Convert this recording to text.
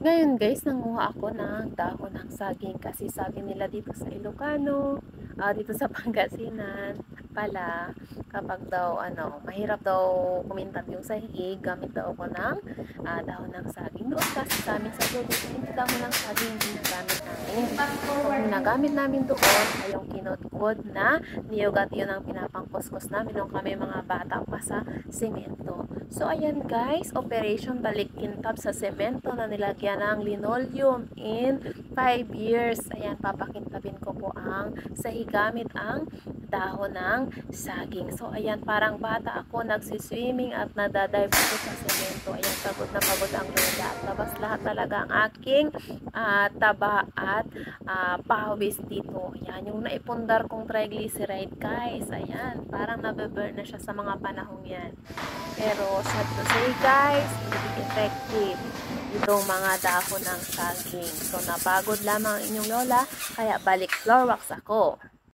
Ngayon guys, nanguha ako ng dahon ng saging kasi sabi nila dito sa Ilocano, dito sa Pangasinan pala, kapag daw mahirap daw kumintab yung sahig, gamit daw ako ng dahon ng saging. Doon kasi sa amin sa probinsya, hindi dahon ng saging yung ginagamit namin. Ang ginagamit namin doon ay yung kinudkod na niyog at yun ang pinapangkuskus namin nung kami mga bata pa sa semento. So ayan guys, operation balik kintab sa semento na nilagyan ng linoleum in 5 years. Ayan, papakintabin ko po ang sahig gamit ang dahon ng saging. So ayan, parang bata ako nagsiswimming at nadadive ako sa semento. Ayan, pagod na pagod ang lola at labas lahat talaga ang aking taba at pawis dito. Ayan, yung naipundar kong triglyceride guys. Ayan, parang nabe-burn na siya sa mga panahong yan. Pero sad to say guys, hindi effective itong mga dahon ng saging. So napagod lamang inyong lola, kaya balik floor wax ako.